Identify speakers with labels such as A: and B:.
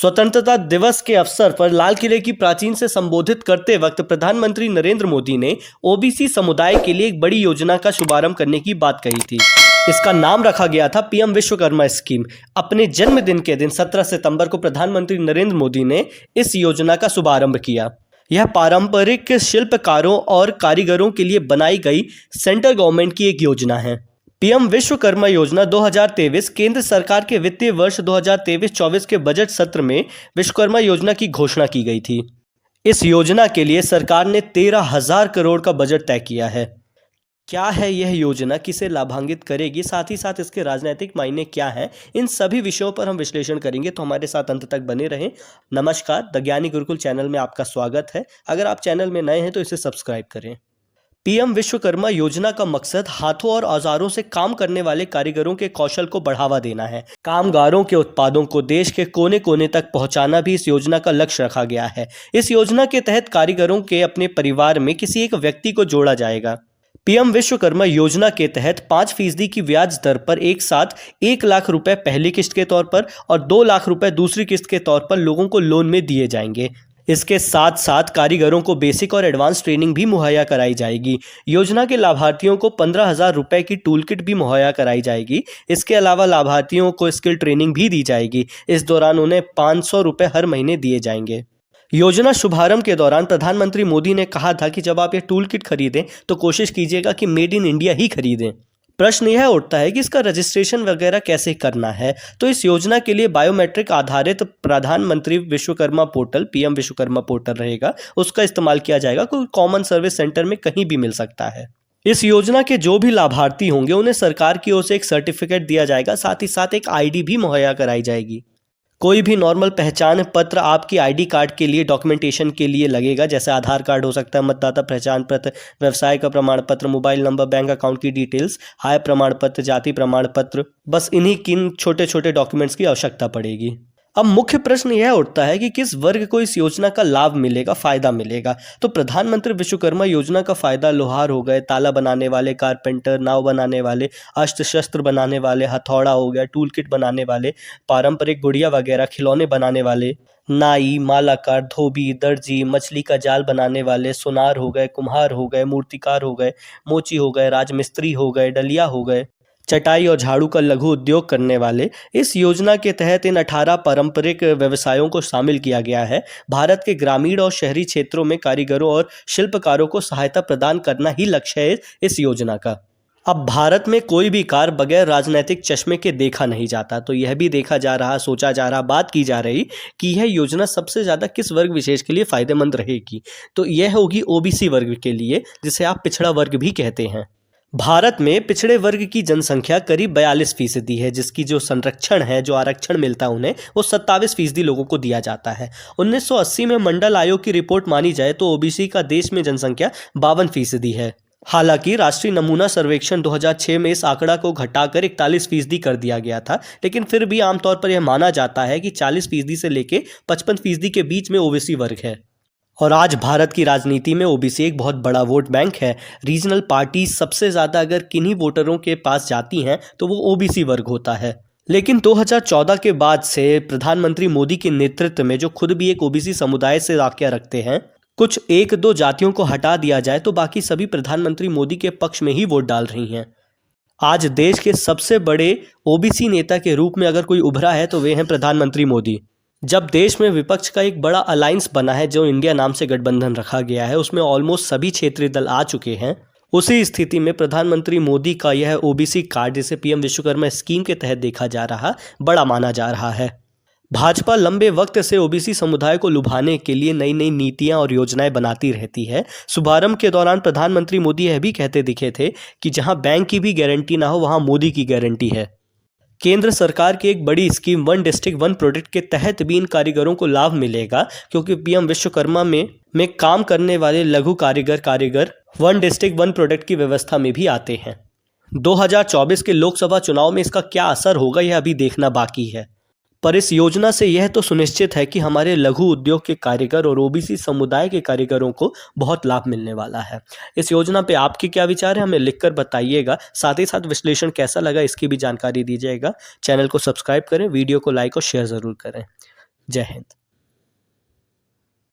A: स्वतंत्रता दिवस के अवसर पर लाल किले की प्राचीर से संबोधित करते वक्त प्रधानमंत्री नरेंद्र मोदी ने ओबीसी समुदाय के लिए एक बड़ी योजना का शुभारंभ करने की बात कही थी। इसका नाम रखा गया था पीएम विश्वकर्मा स्कीम। अपने जन्मदिन के दिन 17 सितंबर को प्रधानमंत्री नरेंद्र मोदी ने इस योजना का शुभारंभ किया। यह पारंपरिक शिल्पकारों और कारीगरों के लिए बनाई गई सेंट्रल गवर्नमेंट की एक योजना है। पीएम विश्वकर्मा योजना 2023 केंद्र सरकार के वित्तीय वर्ष 2023-24 के बजट सत्र में विश्वकर्मा योजना की घोषणा की गई थी। इस योजना के लिए सरकार ने 13,000 करोड़ का बजट तय किया है। क्या है यह योजना, किसे लाभान्वित करेगी, साथ ही साथ इसके राजनीतिक मायने क्या हैं, इन सभी विषयों पर हम विश्लेषण करेंगे, तो हमारे साथ अंत तक बने रहें। नमस्कार, द ज्ञानी गुरुकुल चैनल में आपका स्वागत है। अगर आप चैनल में नए हैं तो इसे सब्सक्राइब करें। पीएम विश्वकर्मा योजना का मकसद हाथों और औजारों से काम करने वाले कारीगरों के कौशल को बढ़ावा देना है। कामगारों के उत्पादों को देश के कोने कोने तक पहुंचाना भी इस योजना का लक्ष्य रखा गया है। इस योजना के तहत कारीगरों के अपने परिवार में किसी एक व्यक्ति को जोड़ा जाएगा। पीएम विश्वकर्मा योजना के तहत 5% की ब्याज दर पर एक साथ 1 लाख रुपए पहली किस्त के तौर पर और 2 लाख रुपए दूसरी किस्त के तौर पर लोगों को लोन में दिए जाएंगे। इसके साथ साथ कारीगरों को बेसिक और एडवांस ट्रेनिंग भी मुहैया कराई जाएगी। योजना के लाभार्थियों को 15,000 रुपए की टूल किट भी मुहैया कराई जाएगी। इसके अलावा लाभार्थियों को स्किल ट्रेनिंग भी दी जाएगी। इस दौरान उन्हें 500 रुपए हर महीने दिए जाएंगे। योजना शुभारंभ के दौरान प्रधानमंत्री मोदी ने कहा था कि जब आप ये टूल किट खरीदें तो कोशिश कीजिएगा कि मेड इन इंडिया ही खरीदें। प्रश्न यह उठता है कि इसका रजिस्ट्रेशन वगैरह कैसे करना है। तो इस योजना के लिए बायोमेट्रिक आधारित प्रधानमंत्री Vishwakarma portal, PM Vishwakarma portal रहेगा, उसका इस्तेमाल किया जाएगा। कोई कॉमन सर्विस सेंटर में कहीं भी मिल सकता है। इस योजना के जो भी लाभार्थी होंगे उन्हें सरकार की ओर से एक सर्टिफिकेट दिया जाएगा, साथ ही साथ एक आईडी भी मुहैया कराई जाएगी। कोई भी नॉर्मल पहचान पत्र आपकी आईडी कार्ड के लिए डॉक्यूमेंटेशन के लिए लगेगा, जैसे आधार कार्ड हो सकता है, मतदाता पहचान पत्र, व्यवसाय का प्रमाण पत्र, मोबाइल नंबर, बैंक अकाउंट की डिटेल्स, आय प्रमाण पत्र, जाति प्रमाण पत्र, बस इन्हीं किन छोटे छोटे डॉक्यूमेंट्स की आवश्यकता पड़ेगी। अब मुख्य प्रश्न यह उठता है कि किस वर्ग को इस योजना का लाभ मिलेगा, फायदा मिलेगा। तो प्रधानमंत्री विश्वकर्मा योजना का फायदा लोहार हो गए, ताला बनाने वाले, कारपेंटर, नाव बनाने वाले, अस्त्र शस्त्र बनाने वाले, हथौड़ा हो गया, टूल किट बनाने वाले, पारंपरिक गुड़िया वगैरह, खिलौने बनाने वाले, नाई, मालाकार, धोबी, दर्जी, मछली का जाल बनाने वाले, सुनार हो गए, कुम्हार हो गए, मूर्तिकार हो गए, मोची हो गए, राजमिस्त्री हो गए, डलिया हो गए, चटाई और झाड़ू का लघु उद्योग करने वाले। इस योजना के तहत इन 18 पारंपरिक व्यवसायों को शामिल किया गया है। भारत के ग्रामीण और शहरी क्षेत्रों में कारीगरों और शिल्पकारों को सहायता प्रदान करना ही लक्ष्य है इस योजना का। अब भारत में कोई भी कार्य बगैर राजनीतिक चश्मे के देखा नहीं जाता, तो यह भी देखा जा रहा, सोचा जा रहा, बात की जा रही कि यह योजना सबसे ज़्यादा किस वर्ग विशेष के लिए फायदेमंद रहेगी। तो यह होगी ओबीसी वर्ग के लिए, जिसे आप पिछड़ा वर्ग भी कहते हैं। भारत में पिछड़े वर्ग की जनसंख्या करीब 42% है, जिसकी जो संरक्षण है, जो आरक्षण मिलता है उन्हें, वो 27% लोगों को दिया जाता है। 1980 में मंडल आयोग की रिपोर्ट मानी जाए तो ओबीसी का देश में जनसंख्या 52% है। हालांकि राष्ट्रीय नमूना सर्वेक्षण 2006 में इस आंकड़ा को घटाकर 41% कर दिया गया था, लेकिन फिर भी आमतौर पर यह माना जाता है कि 40% से लेकर 55% के बीच में ओबीसी वर्ग है। और आज भारत की राजनीति में ओबीसी एक बहुत बड़ा वोट बैंक है। रीजनल पार्टी सबसे ज़्यादा अगर किन्हीं वोटरों के पास जाती हैं तो वो ओबीसी वर्ग होता है। लेकिन 2014 के बाद से प्रधानमंत्री मोदी के नेतृत्व में, जो खुद भी एक ओबीसी समुदाय से वाक़या रखते हैं, कुछ 1-2 जातियों को हटा दिया जाए तो बाकी सभी प्रधानमंत्री मोदी के पक्ष में ही वोट डाल रही हैं। आज देश के सबसे बड़े ओबीसी नेता के रूप में अगर कोई उभरा है तो वे हैं प्रधानमंत्री मोदी। जब देश में विपक्ष का एक बड़ा अलायंस बना है, जो इंडिया नाम से गठबंधन रखा गया है, उसमें ऑलमोस्ट सभी क्षेत्रीय दल आ चुके हैं, उसी स्थिति में प्रधानमंत्री मोदी का यह ओबीसी कार्ड, जिसे पीएम विश्वकर्मा स्कीम के तहत देखा जा रहा, बड़ा माना जा रहा है। भाजपा लंबे वक्त से ओबीसी समुदाय को लुभाने के लिए नई नई नीतियां और योजनाएं बनाती रहती है। शुभारंभ के दौरान प्रधानमंत्री मोदी यह भी कहते दिखे थे कि जहां बैंक की भी गारंटी ना हो, वहां मोदी की गारंटी है। केंद्र सरकार की एक बड़ी scheme one district one product के तहत भी इन कारीगरों को लाभ मिलेगा, क्योंकि पीएम विश्वकर्मा में काम करने वाले लघु कारीगर वन डिस्ट्रिक्ट वन प्रोडक्ट की व्यवस्था में भी आते हैं। 2024 के लोकसभा चुनाव में इसका क्या असर होगा, यह अभी देखना बाकी है। पर इस योजना से यह तो सुनिश्चित है कि हमारे लघु उद्योग के कारीगर और ओबीसी समुदाय के कारीगरों को बहुत लाभ मिलने वाला है। इस योजना पे आपके क्या विचार है, हमें लिखकर बताइएगा। साथ ही साथ विश्लेषण कैसा लगा इसकी भी जानकारी दीजिएगा। चैनल को सब्सक्राइब करें, वीडियो को लाइक और शेयर ज़रूर करें। जय हिंद।